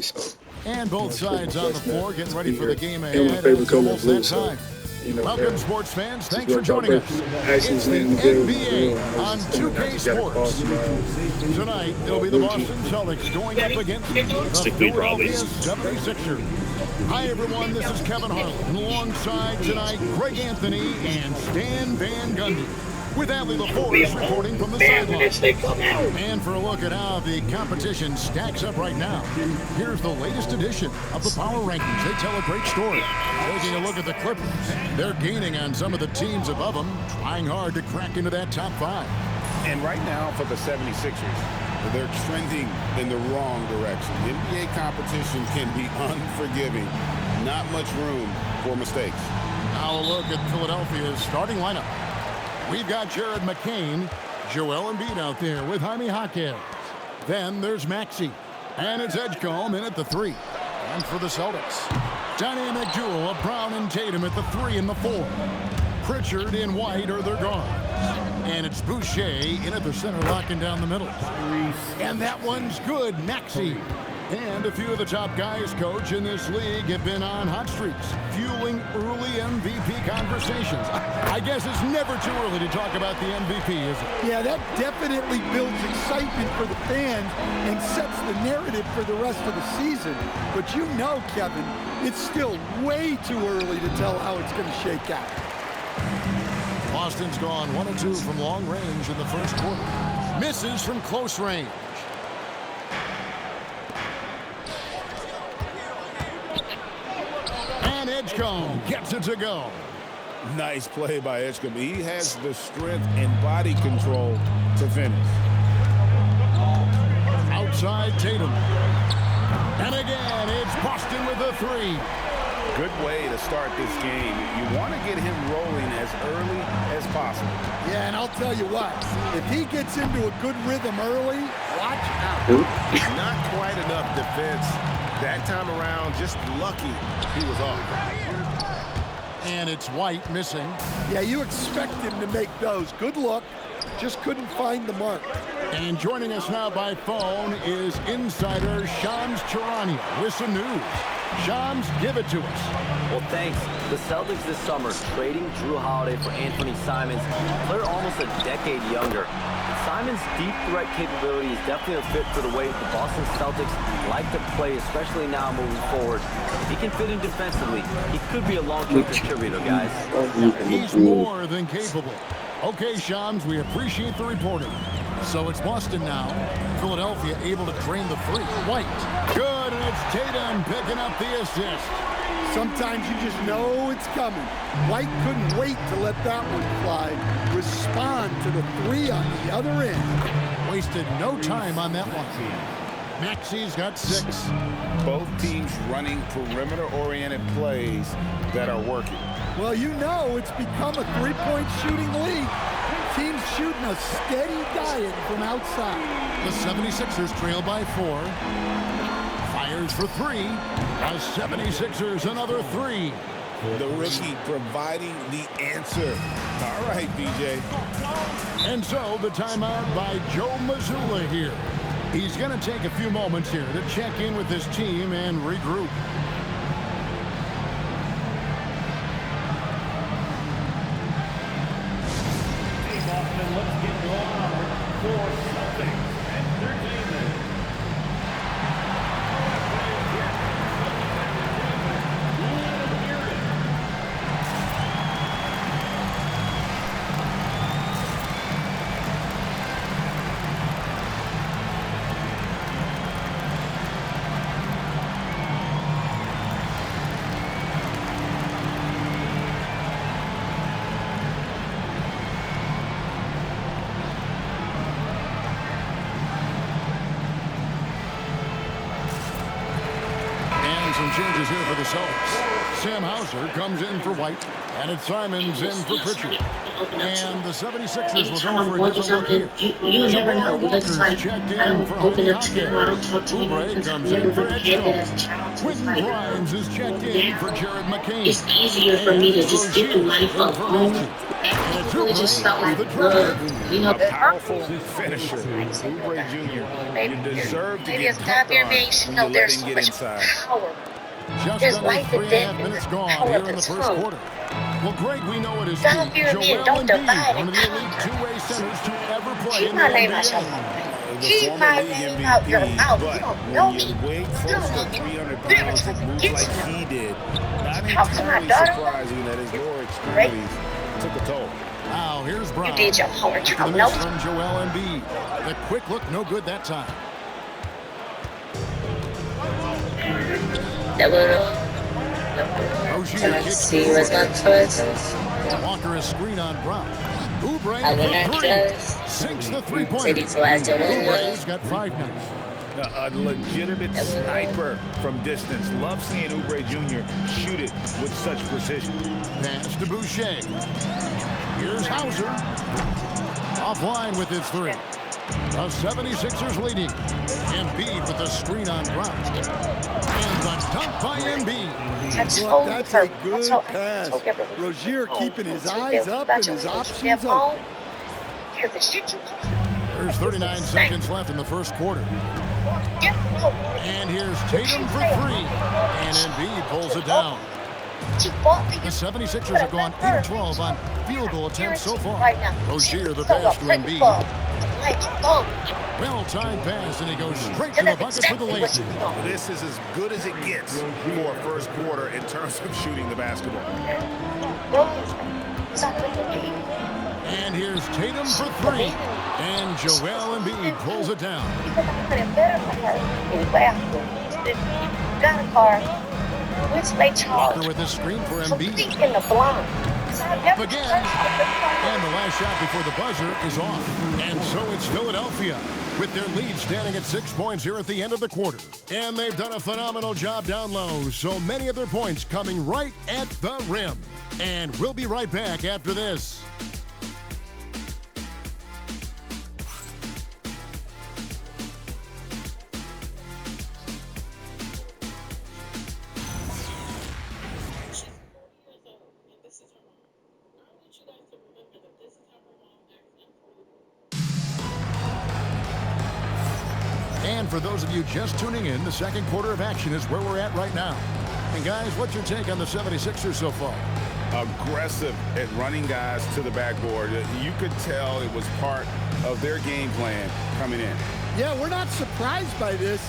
So, And both sides on the floor getting ready for the game and my ahead. favorite It's color almost is that blue. time. So, Welcome, sports fans. Thanks for just joining us. actually It's the landing the deal. NBA on 2K Sports. Tonight, Tonight, it'll be the Boston Celtics going up against the Philadelphia 76ers. Hi, everyone. This is Kevin Harlan. Alongside tonight, Greg Anthony and Stan Van Gundy. With Adley LaForest reporting from the sideline. And for a look at how the competition stacks up right now, here's the latest edition of the Power Rankings. They tell a great story. Taking a look at the Clippers, they're gaining on some of the teams above them, trying hard to crack into that top five. And right now for the 76ers, they're trending in the wrong direction. NBA competition can be unforgiving. Not much room for mistakes. Now a look at Philadelphia's starting lineup. We've got Jared McCain, Joel Embiid out there with Jaime Jaquez. Then there's Maxey, and it's Edgecombe in at the 3. And for the Celtics, dynamic duo of Brown and Tatum at the 3 and the 4. Pritchard and White are their guards. And it's Boucher in at the center, locking down the middle. And that one's good, Maxey. And a few of the top guys, Coach, in this league have been on hot streaks, fueling early MVP conversations. I guess it's never too early to talk about the MVP, is it? Yeah, that definitely builds excitement for the fans and sets the narrative for the rest of the season. But you know, Kevin, it's still way too early to tell how it's going to shake out. Boston's gone 1 of 2 from long range in the first quarter. Misses from close range. And Edgecombe gets it to go. Nice play by Edgecombe. He has the strength and body control to finish. Outside Tatum. And again, it's Boston with a 3. Good way to start this game. You want to get him rolling as early as possible. Yeah, and I'll tell you what, if he gets into a good rhythm early, watch out. Not quite enough defense that time around. Just lucky he was off. And it's White missing. Yeah, you expect him to make those. Good look. Just couldn't find the mark. And joining us now by phone is insider Shams Charania with some news. Shams, give it to us. Well, thanks. The Celtics this summer trading Drew Holiday for Anthony Simons, a player almost a decade younger. Simons' deep threat capability is definitely a fit for the way the Boston Celtics like to play, especially now moving forward. If he can fit in defensively, he could be a long-term contributor, guys. He's more than capable. Okay, Shams, we appreciate the reporting. So it's Boston now. Philadelphia able to drain the 3. White. Good, and it's Tatum picking up the assist. Sometimes you just know it's coming. White couldn't wait to let that one fly. Respond to the 3 on the other end. Wasted no time on that one. Maxey's got 6. Both teams running perimeter-oriented plays that are working. Well, you know it's become a three-point shooting league. Teams shooting a steady diet from outside. The 76ers trail by 4. Fires for 3. The 76ers another 3. The rookie providing the answer. All right, BJ. And so the timeout by Joe Mazzulla here. He's going to take a few moments here to check in with his team and regroup. Let's get going for Celtics Entertainment. Some changes here for the Celtics. Sam Hauser comes in for White, and it's Simons in for Pritchard. And the 76ers will go for a different look here. You never know, because Walker's like checked in I'm for hoping Jaquez. to figure out how to Oubre comes in for Edgecombe. Quentin Grimes is checked in for Jared McCain. It's easier for me to just get to my phone. And it's really just felt like A powerful finisher. Oubre Jr. You deserve to Maybe get it's not dunked their on nation. when No, you let there's him so get much inside. power. Just There's under life and 3.5 death in minutes the gone power here of in the the first tongue. quarter. Well, Greg, we know it is Don't Joel fear men, don't divide Embiid, one of the and elite conquer. two-way centers to ever play Keep in my the name out your NBA. mouth. The Keep former my league name out your MVP, mouth. but You don't when know you me. weigh You close don't to know me. 300 You're pounds trying and to move get like you. he did, not Talk to my entirely daughter. surprising that his lower Right? extremities took a toll. Now, here's Brown. You did your homework. You The don't know miss me. from Joel Embiid. The quick look, no good that time. Rozier let's kicks see to what's Oubre. up choices. Walker a screen on Brown. Oubre I win for our three. trust. Sinks the Say three-pointer. these last Oubre's got 5 now. A legitimate sniper from distance. Love seeing Oubre Jr. shoot it with such precision. Pass to Boucher. Here's Hauser. Offline with his three. The 76ers leading. Embiid with the screen on Brown. And the dunk by Embiid. That's Look, so that's a perfect. good So pass. everything. Rozier keeping his So eyes up and his options open. Here's the shit you There's 39 seconds left in the first quarter. And here's Tatum for three. And Embiid pulls it down. The 76ers have gone 8 of 12 on field goal attempts so far. Rozier the pass to Embiid. Well-timed pass, and he goes straight to the bucket for the lead. This is as good as it gets for a first quarter in terms of shooting the basketball. And here's Tatum for three. And Joel Embiid pulls it down. Got a car. Which they charge. Walker with a screen for Embiid. In the blind. Up again. And the last shot before the buzzer is off. And so it's Philadelphia with their lead standing at 6 points here at the end of the quarter. And they've done a phenomenal job down low. So many of their points coming right at the rim. And we'll be right back after this. And for those of you just tuning in, the second quarter of action is where we're at right now. And guys, what's your take on the 76ers so far? Aggressive at running guys to the backboard. You could tell it was part of their game plan coming in. Yeah, we're not surprised by this.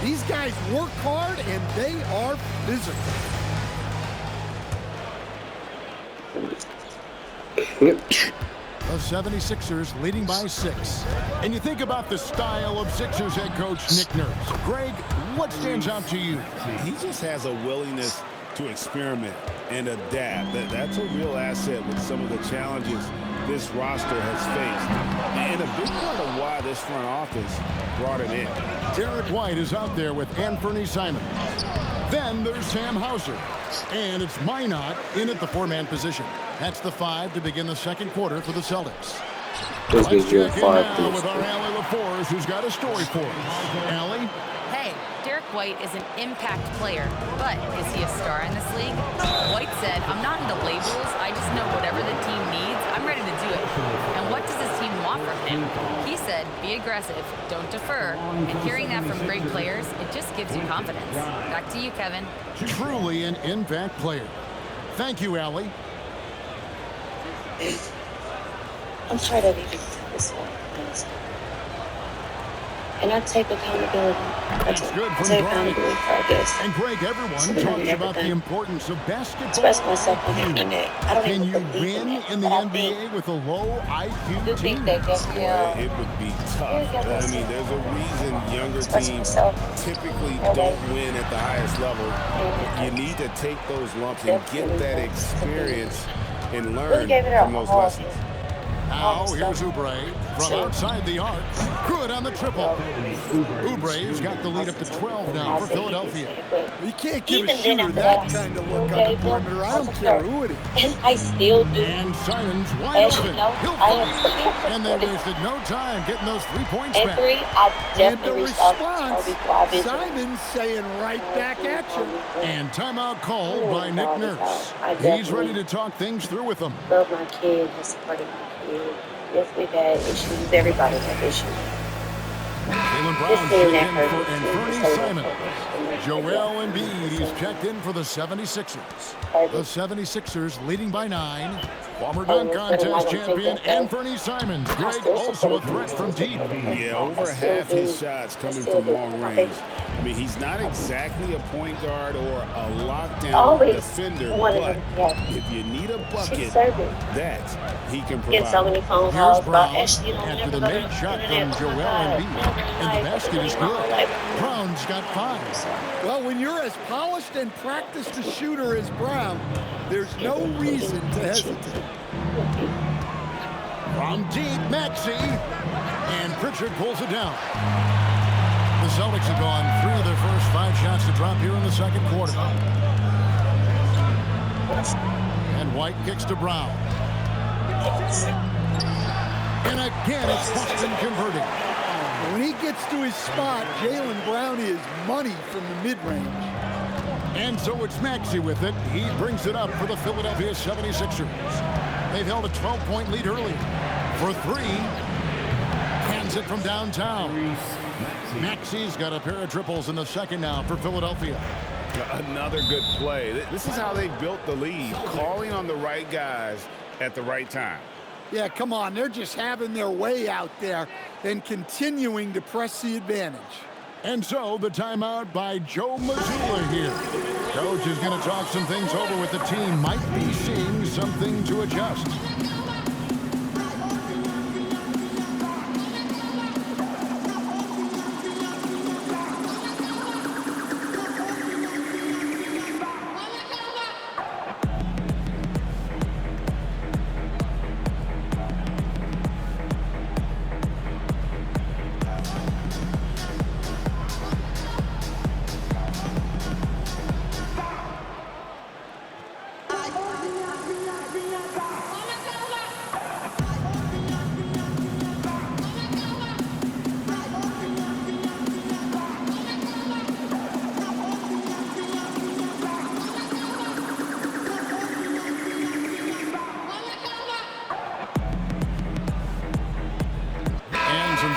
These guys work hard and they are physical. The 76ers leading by 6. And you think about the style of Sixers head coach Nick Nurse. Greg, what stands out to you? He just has a willingness to experiment and adapt. That's a real asset with some of the challenges this roster has faced. And a big part of why this front office brought him in. Derek White is out there with Anthony Simons. Then there's Sam Hauser. And it's Minot in at the 4-man position. That's the 5 to begin the second quarter for the Celtics. Let's check in now with our Allie LaForce, who's got a story for us. Allie? Hey, Derek White is an impact player, but is he a star in this league? White said, I'm not into labels, I just know whatever the team needs, I'm ready to do it. And what does his team want from him? He said, be aggressive, don't defer, and hearing that from great players, it just gives you confidence. Back to you, Kevin. Truly an impact player. Thank you, Allie. I'm sorry that you didn't tell this one. And I take accountability. That's good I from take Brian. accountability for our guests. And Greg, everyone talks about the importance of basketball. Express myself on the internet. I don't Can even you believe win it, in the but I think NBA with a low IQ you team? think that Well, it would be tough. I mean, there's a reason younger Express teams myself. typically don't win at the highest level. You need to take those lumps and get that experience and learn gave it our from those all. lessons. Now here's Oubre from outside the arc. Good on the triple. Oubre's got the lead up to 12 now for Philadelphia. You can't give a Even then, shooter after that that, kind of look on the perimeter. I don't care who it is. And I still do. And Simons wide As you open. know, He'll I am fire. And they wasted no time getting those 3 points And back. 3, I And the definitely reached out to response, before I visited. Simon saying right back at you. And timeout called by Nick Nurse. He's ready to talk things through with them. Love my kid, have supported my kid. Yes, we've had issues. Everybody had issues. Jaylen This Brown's team checked that in hurt for me. Anthony Simons. Joel Embiid, he's checked in for the 76ers. The 76ers leading by 9. Former dunk contest champion Anthony Simons. Greg, also a threat from deep. Yeah, over half his shots coming from long range. I mean, he's not exactly a point guard or a lockdown defender, but if you need a bucket, that he can Get so provide. many phone Here's calls Brown about Ashley. You don't after never the go made to shot internet from Joel outside. Embiid. And the basket is good. Brown's got 5. Well, when you're as polished and practiced a shooter as Brown, there's no reason to hesitate. From deep, Maxey. And Pritchard pulls it down. The Celtics have gone through their first 5 shots to drop here in the second quarter. And White kicks to Brown. And again, it's Boston converting. When he gets to his spot, Jaylen Brown is money from the mid-range. And so it's Maxey with it. He brings it up for the Philadelphia 76ers. They've held a 12-point lead early. For 3, hands it from downtown. Maxey's got a pair of triples in the second now for Philadelphia. Another good play. This is how they built the lead, calling on the right guys at the right time. Yeah, come on. They're just having their way out there and continuing to press the advantage. And so the timeout by Joe Mazzulla here. Coach is going to talk some things over with the team. Might be seeing something to adjust.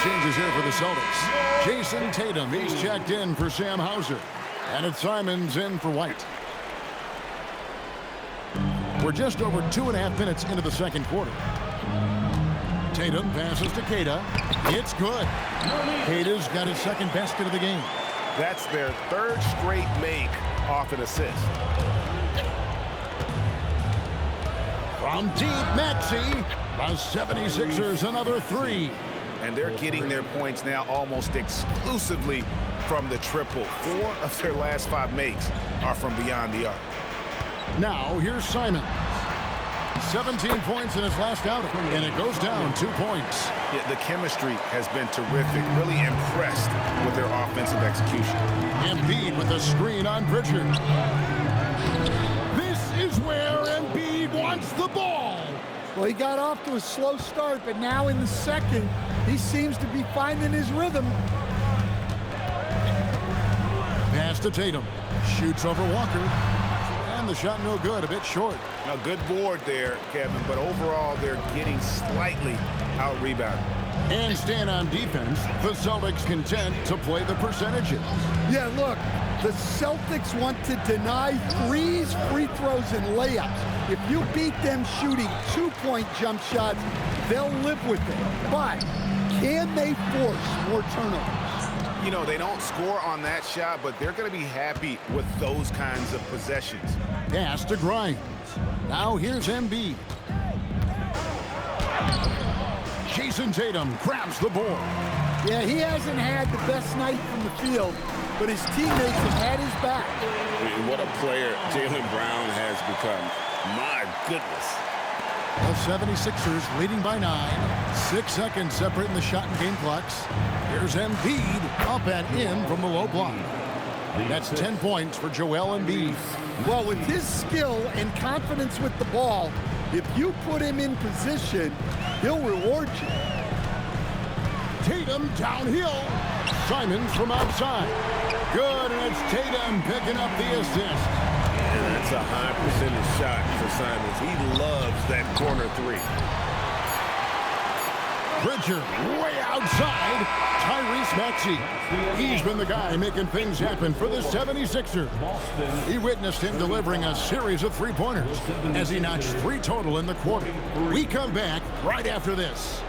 Changes here for the Celtics. Jason Tatum, he's checked in for Sam Hauser. And it's Simons in for White. We're just over 2.5 minutes into the second quarter. Tatum passes to Queta. It's good. Queta's got his second basket of the game. That's their 3rd straight make off an assist. From deep, Maxey. The 76ers another 3. And they're getting their points now almost exclusively from the triple. 4 of their last 5 makes are from beyond the arc. Now, here's Simon. 17 points in his last outing, and it goes down 2 points. Yeah, the chemistry has been terrific. Really impressed with their offensive execution. Embiid with a screen on Pritchard. This is where Embiid wants the ball. Well, he got off to a slow start, but now in the second, he seems to be finding his rhythm. Pass to Tatum. Shoots over Walker. And the shot no good, a bit short. A good board there, Kevin, but overall they're getting slightly out-rebounded. And staying on defense, the Celtics content to play the percentages. Yeah, look, the Celtics want to deny threes, free throws, and layups. If you beat them shooting 2-point jump shots, they'll live with it. But can they force more turnovers? You know, they don't score on that shot, but they're going to be happy with those kinds of possessions. Pass to Grimes. Now here's Embiid. Jason Tatum grabs the board. Yeah, he hasn't had the best night from the field, but his teammates have had his back. I mean, what a player Jaylen Brown has become. My goodness. The 76ers leading by 9. 6 seconds separating the shot and game clocks. Here's Embiid up and in from the low block. That's 10 points for Joel Embiid. Well, with his skill and confidence with the ball, if you put him in position, he'll reward you. Tatum downhill. Simons from outside. Good, and it's Tatum picking up the assist. And that's a high percentage shot for Simons. He loves that corner three. Pritchard way outside. Tyrese Maxey. He's been the guy making things happen for the 76ers. He witnessed him delivering a series of three-pointers as he notched 3 total in the quarter. We come back right after this.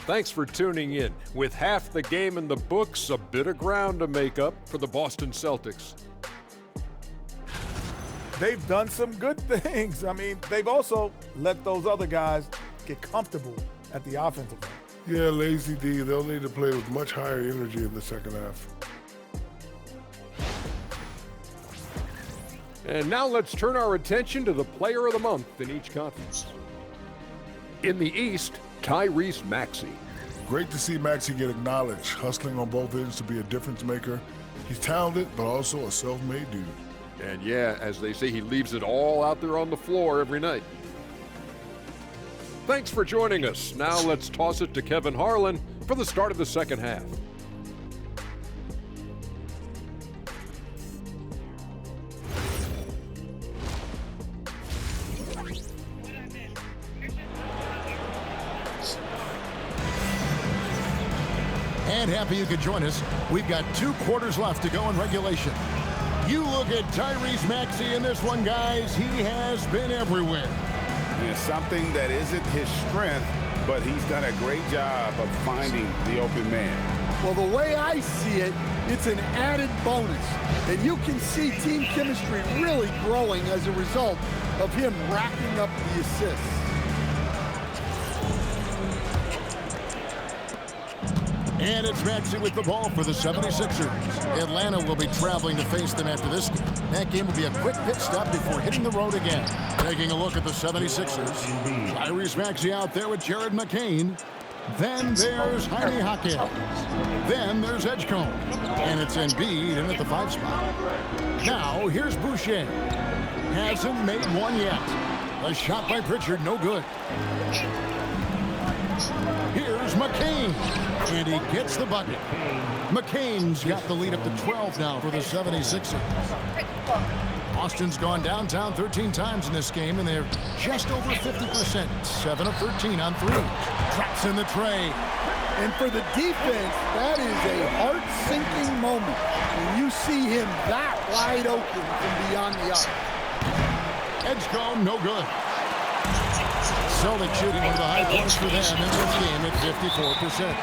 Thanks for tuning in. With half the game in the books, a bit of ground to make up for the Boston Celtics. They've done some good things. I mean, they've also let those other guys get comfortable at the offensive end. Yeah, Lazy D, they'll need to play with much higher energy in the second half. And now let's turn our attention to the player of the month in each conference. In the East, Tyrese Maxey. Great to see Maxey get acknowledged, hustling on both ends to be a difference maker. He's talented, but also a self-made dude. And yeah, as they say, he leaves it all out there on the floor every night. Thanks for joining us. Now let's toss it to Kevin Harlan for the start of the second half. And happy you could join us. We've got 2 quarters left to go in regulation. You look at Tyrese Maxey in this one, guys. He has been everywhere. It's something that isn't his strength, but he's done a great job of finding the open man. Well, the way I see it, it's an added bonus. And you can see team chemistry really growing as a result of him racking up the assists. And it's Maxey with the ball for the 76ers. Atlanta will be traveling to face them after this game. That game will be a quick pit stop before hitting the road again. Taking a look at the 76ers. Tyrese Maxey out there with Jared McCain. Then there's Jaime Jaquez. Then there's Edgecombe. And it's Embiid in at the 5 spot. Now here's Boucher. Hasn't made one yet. A shot by Pritchard, no good. Here's McCain, and he gets the bucket. McCain's got the lead up to 12 now for the 76ers. Boston's gone downtown 13 times in this game, and they're just over 50%. 7 of 13 on 3. Traps in the tray. And for the defense, that is a heart-sinking moment when you see him that wide open from beyond the arc. Edgecombe, no good. Celtics shooting one of the high points for them in this game at 54%.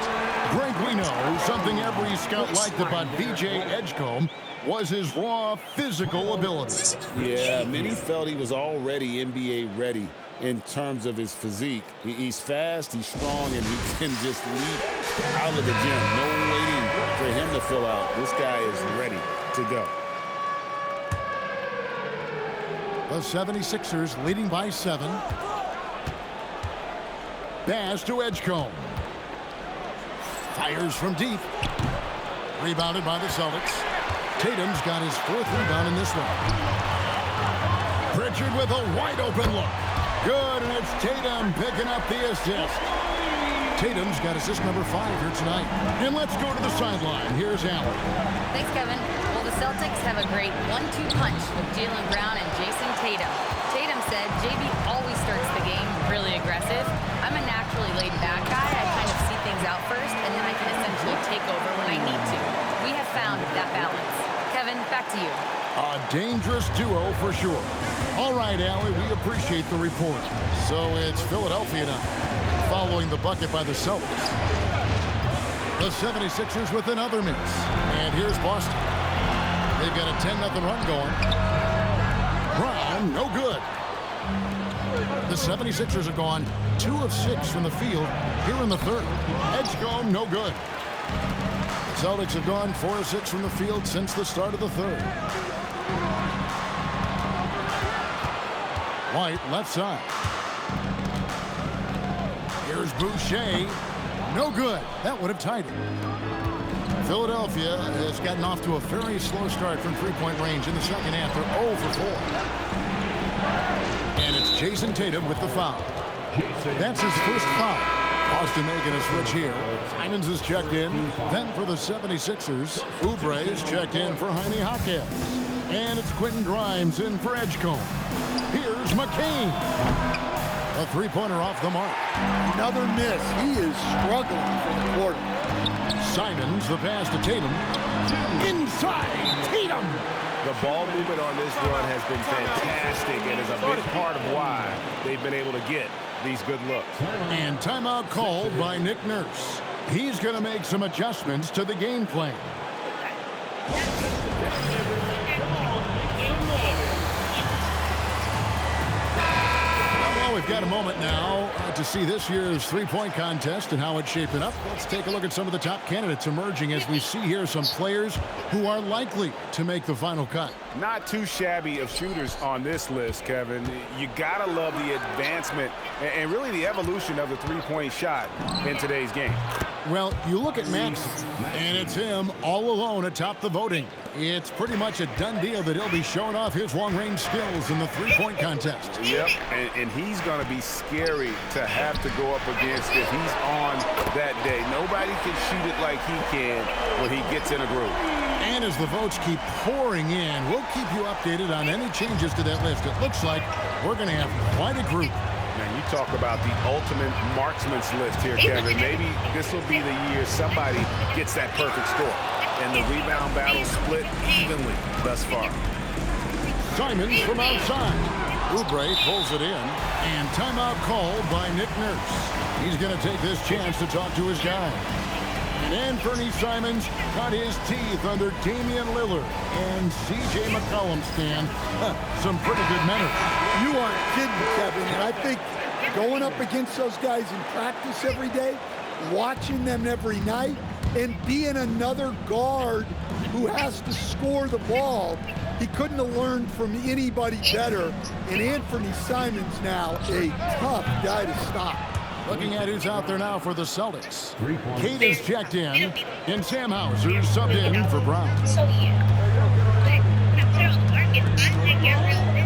Greg, we know something every scout liked about B.J. Edgecombe was his raw physical ability. Yeah, many felt he was already NBA ready in terms of his physique. He's fast, he's strong, and he can just leap out of the gym. No waiting for him to fill out. This guy is ready to go. The 76ers leading by 7. Pass to Edgecombe. Fires from deep. Rebounded by the Celtics. Tatum's got his 4th rebound in this one. Pritchard with a wide open look. Good, and it's Tatum picking up the assist. Tatum's got assist number 5 here tonight. And let's go to the sideline. Here's Allen. Thanks, Kevin. Well, the Celtics have a great 1-2 punch with Jaylen Brown and Jason Tatum. Tatum said JB always starts the game really aggressive. I'm a naturally laid-back guy. I kind of see things out first, and then I can essentially take over when I need to. We have found that balance. Kevin, back to you. A dangerous duo for sure. All right, Allie, we appreciate the report. So it's Philadelphia now, following the bucket by the Celtics. The 76ers with another miss. And here's Boston. They've got a 10-0 run going. Brown, no good. The 76ers have gone 2 of 6 from the field here in the third. Edgecombe, no good. The Celtics have gone 4 of 6 from the field since the start of the third. White, left side. Here's Boucher. No good. That would have tied it. Philadelphia has gotten off to a very slow start from three-point range in the second half. They're 0 for 4. And it's Jason Tatum with the foul. That's his first foul. Boston making a switch here. Simons is checked in. Then for the 76ers, Oubre is checked in for Jaime Jaquez. And it's Quentin Grimes in for Edgecombe. Here's McCain. A three-pointer off the mark. Another miss. He is struggling for the quarter. Simons, the pass to Tatum. Inside, Tatum. The ball movement on this run has been fantastic and is a big part of why they've been able to get these good looks. And timeout called by Nick Nurse. He's going to make some adjustments to the game plan. Well, we've got a moment now to see this year's three-point contest and how it's shaping up. Let's take a look at some of the top candidates emerging as we see here some players who are likely to make the final cut. Not too shabby of shooters on this list, Kevin. You gotta love the advancement and really the evolution of the three-point shot in today's game. Well, you look at Maxey, and it's him all alone atop the voting. It's pretty much a done deal that he'll be showing off his long-range skills in the three-point contest. Yep, and he's going to be scary to have to go up against if he's on that day. Nobody can shoot it like he can when he gets in a groove. And as the votes keep pouring in, we'll keep you updated on any changes to that list. It looks like we're going to have quite a group. Man, you talk about the ultimate marksman's list here, Kevin. Maybe this will be the year somebody gets that perfect score. And the rebound battle split evenly thus far. Simons from outside. Oubre pulls it in. And timeout called by Nick Nurse. He's going to take this chance to talk to his guy. And Anthony Simons got his teeth under Damian Lillard and C.J. McCollum, Stan. Some pretty good manners. You aren't kidding, Kevin. And I think going up against those guys in practice every day, watching them every night, and being another guard who has to score the ball, he couldn't have learned from anybody better. And Anthony Simons now a tough guy to stop. Looking at who's out there now for the Celtics. Kate is checked in, and Sam Hauser subbed in for Brown.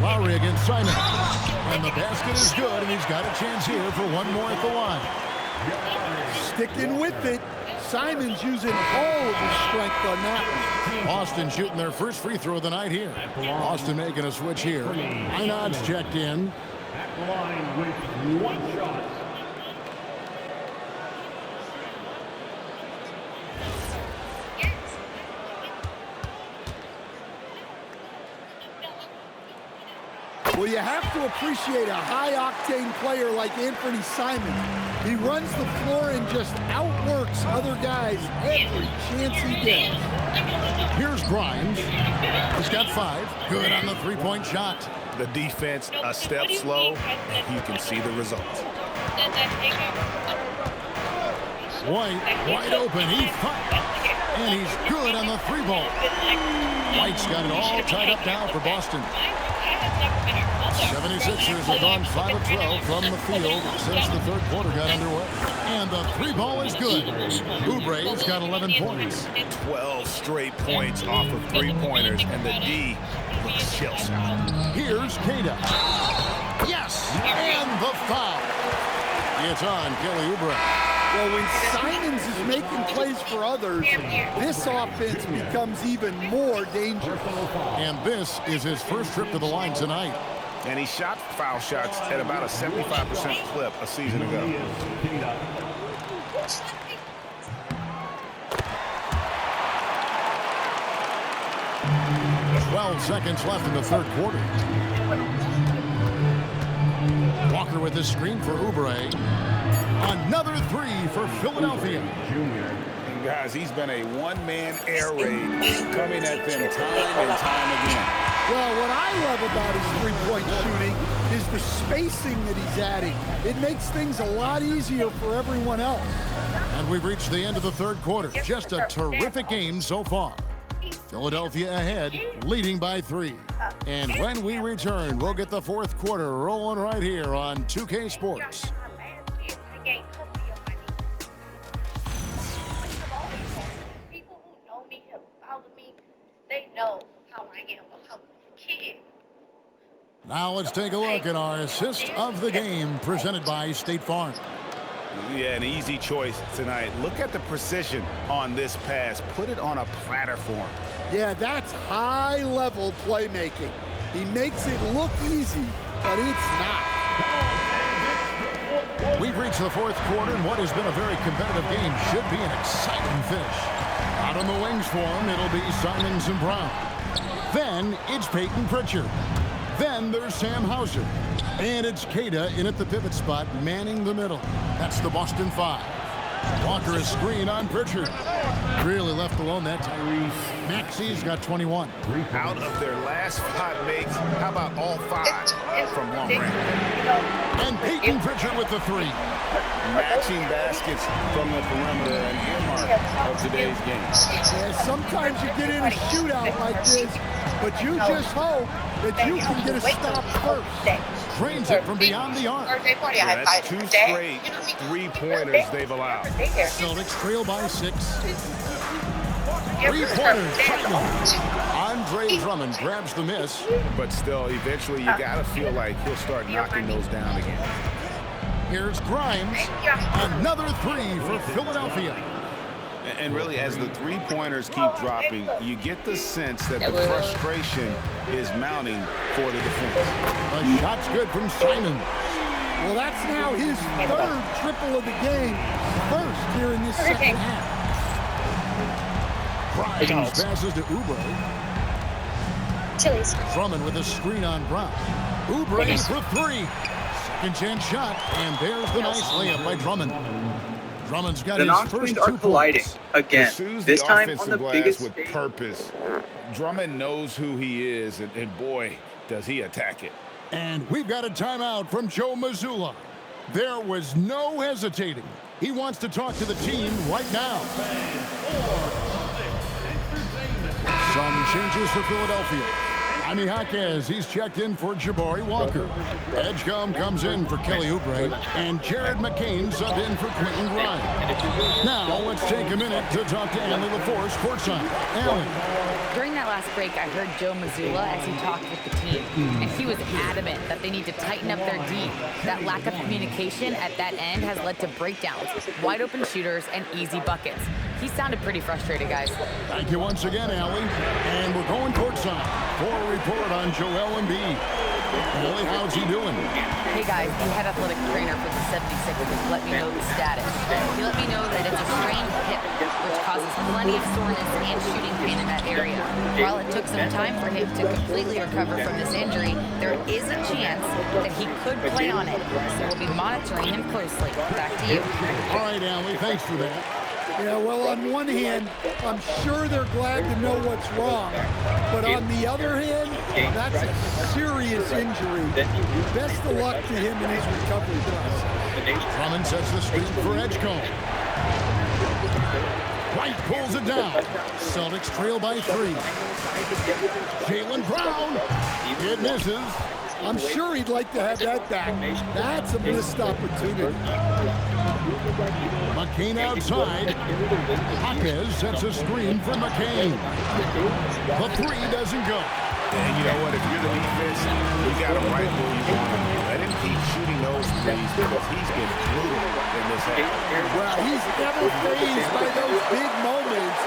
Lowry against Simons. And the basket is good, and he's got a chance here for one more at the line. Sticking with it. Simons using all of his strength on that one. Boston shooting their first free throw of the night here. Boston making a switch here. Einad's checked in. At the line with one shot. Well, you have to appreciate a high-octane player like Anthony Simons. He runs the floor and just outworks other guys every chance he gets. Here's Grimes. He's got 5. Good on the three-point shot. The defense a step slow, and you can see the results. White wide open. He fired. And he's good on the three ball. White's got it all tied up now for Boston. 76ers have gone 5 of 12 from the field since the third quarter got underway. And the three ball is good. Oubre's got 11 points. 12 straight points off of three-pointers, and the D looks shell-shocked. Here's Kata. Yes! And the foul. It's on Kelly Oubre. Well, when Simons is making plays for others, this offense becomes even more dangerous. And this is his first trip to the line tonight. And he shot foul shots at about a 75% clip a season ago. 12 seconds left in the third quarter. Walker with the screen for Oubre. Another three for Philadelphia. And guys, he's been a one-man air raid coming at them time and time again. Well, what I love about his three-point shooting is the spacing that he's adding. It makes things a lot easier for everyone else. And we've reached the end of the third quarter. Just a terrific game so far. Philadelphia ahead, leading by 3. And when we return, we'll get the fourth quarter rolling right here on 2K Sports. People who know me, have followed me, they know how I am a kid. Now let's take a look at our assist of the game presented by State Farm. Yeah, an easy choice tonight. Look at the precision on this pass. Put it on a platter for him. Yeah, that's high-level playmaking. He makes it look easy, but it's not. We've reached the fourth quarter, and what has been a very competitive game should be an exciting finish. Out on the wings for him, it'll be Simons and Brown. Then it's Peyton Pritchard. Then there's Sam Hauser. And it's Cada in at the pivot spot, manning the middle. That's the Boston 5. Walker is screen on Pritchard. Really left alone that time. Maxey's got 21. Out of their last 5 makes, how about all 5 from long range? And Peyton Pritchard with the 3. Matching baskets from the perimeter, an earmark of today's game. Yeah, sometimes you get in a shootout like this, but you just hope that you can get a stop first. Drains it from beyond the arc. Yeah, that's 2 straight 3-pointers they've allowed. Celtics trail by 6. 3-pointers. Andre Drummond grabs the miss. But still, eventually you got to feel like he'll start knocking those down again. Here's Grimes. Another 3 for Philadelphia. And really, as the 3-pointers keep dropping, you get the sense that the frustration is mounting for the defense. The shot's good from Simon. Well, that's now his 3rd triple of the game. First here in this second half. Grimes passes to Oubre. Drummond with a screen on Brown. Oubre for 3. Second chance shot, and there's the nice layup by Drummond. Drummond's got his first 2 points. Again, this time on the biggest with purpose. Drummond knows who he is, and boy, does he attack it. And we've got a timeout from Joe Mazzulla. There was no hesitating. He wants to talk to the team right now. Some changes for Philadelphia. Jaime Jaquez, he's checked in for Jabari Walker. Edgecombe comes in for Kelly Oubre, and Jared McCain subbed in for Quentin Grimes. Now let's take a minute to talk to Allie LaForce courtside. Allie. During that last break, I heard Joe Mazzulla as he talked with the team, and he was adamant that they need to tighten up their D. That lack of communication at that end has led to breakdowns, wide open shooters, and easy buckets. He sounded pretty frustrated, guys. Thank you once again, Allie. And we're going courtside for a report on Joel Embiid. Allie, how's he doing? Hey guys, the head athletic trainer for the 76ers let me know the status. He let me know that it's a strained hip, which causes plenty of soreness and shooting pain in that area. While it took some time for him to completely recover from this injury, there is a chance that he could play on it. So we'll be monitoring him closely. Back to you. All right, Allie, thanks for that. Yeah, well, on one hand, I'm sure they're glad to know what's wrong. But on the other hand, that's a serious injury. Best of luck to him in his recovery process. Drummond sets the screen for Edgecombe. White pulls it down. Celtics trail by 3. Jaylen Brown. It misses. I'm sure he'd like to have that back. That's a missed opportunity. McCain outside. Jaquez sets a screen for McCain. The 3 doesn't go. And you know what? If you're the defense, you got him right where you want him. Let him keep shooting those threes because he's been brutal in this half. Well, he's never fazed by those big moments.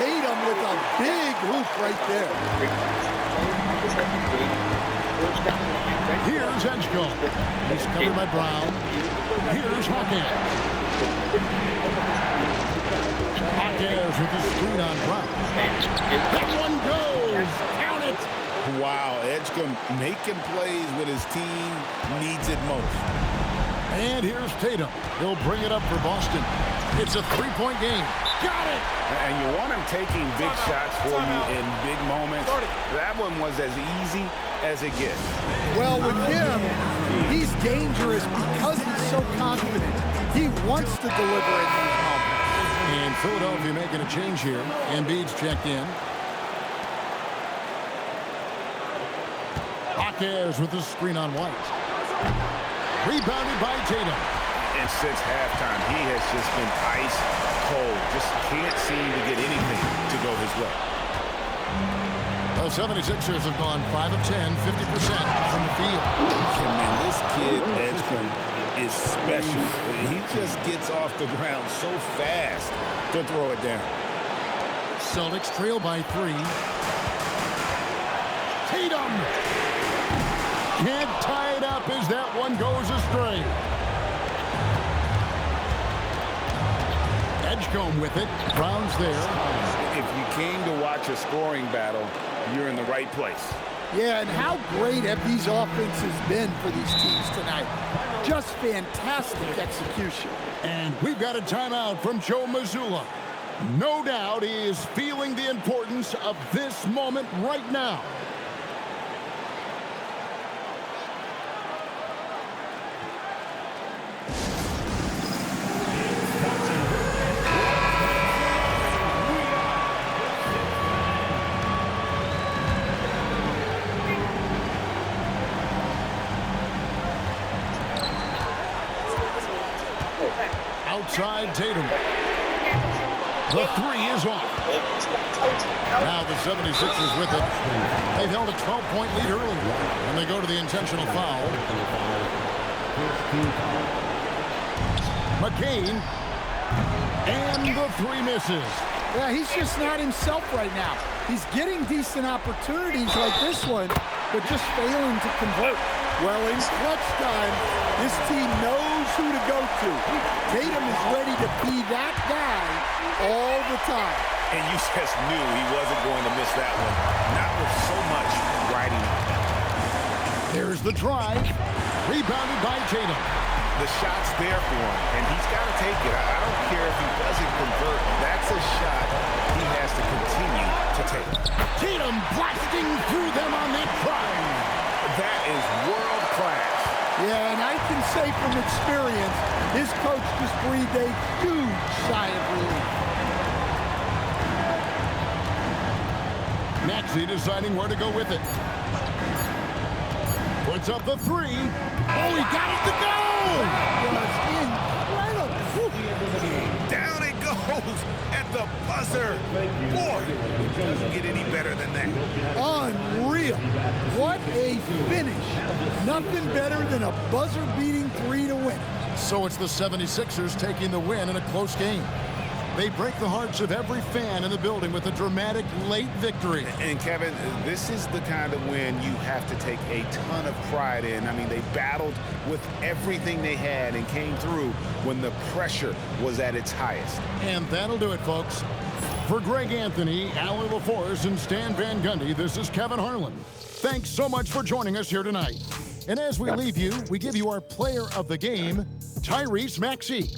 Tatum with a big hoop right there. Here's Edgecombe. He's covered by Brown. Here's Hawkins. Hawkins with the screen on Brown. That one goes. Count it. Wow, Edgecombe making plays when his team needs it most. And here's Tatum. He'll bring it up for Boston. It's a three-point game. Got it! And you want him taking big shots for you in big moments. That one was as easy as it gets. Well, with him, he's dangerous because he's so confident. He wants to deliver in these moments. And Philadelphia making a change here. Embiid's checked in. Hawkins with the screen on White. Rebounded by Tatum. And since halftime, he has just been ice cold. Just can't seem to get anything to go his way. The 76ers have gone 5 of 10, 50% from the field. Man, this kid, Edgecombe, is special. He just gets off the ground so fast to throw it down. Celtics trail by 3. Tatum! Can't tie it up as that one goes astray. Edgecombe with it. Brown's there. If you came to watch a scoring battle, you're in the right place. Yeah, and how great have these offenses been for these teams tonight? Just fantastic execution. And we've got a timeout from Joe Mazzulla. No doubt he is feeling the importance of this moment right now. Outside Tatum. The three is off. Now the 76ers with it. They've held a 12-point lead earlier. And they go to the intentional foul. McCain. And the three misses. Yeah, he's just not himself right now. He's getting decent opportunities like this one, but just failing to convert. Well, in clutch time, this team knows who to go to. Tatum is ready to be that guy all the time. And you just knew he wasn't going to miss that one. Not with so much riding on. There's the drive. Rebounded by Tatum. The shot's there for him, and he's got to take it. I don't care if he doesn't convert. That's a shot he has to continue to take. Tatum blasting through them on that drive. That is world class. Yeah, and I can say from experience, his coach just breathed a huge sigh of relief. Maxey deciding where to go with it. Puts up the three. Oh, he got it to go! That was incredible. Down it goes at the buzzer. Boy, it doesn't get any better than that. Unreal. What a finish. Nothing better than a buzzer-beating three to win. So it's the 76ers taking the win in a close game. They break the hearts of every fan in the building with a dramatic late victory. And Kevin, this is the kind of win you have to take a ton of pride in. I mean, they battled with everything they had and came through when the pressure was at its highest. And that'll do it, folks. For Greg Anthony, Allie LaForce, and Stan Van Gundy, this is Kevin Harlan. Thanks so much for joining us here tonight. And as we leave you, we give you our player of the game, Tyrese Maxey.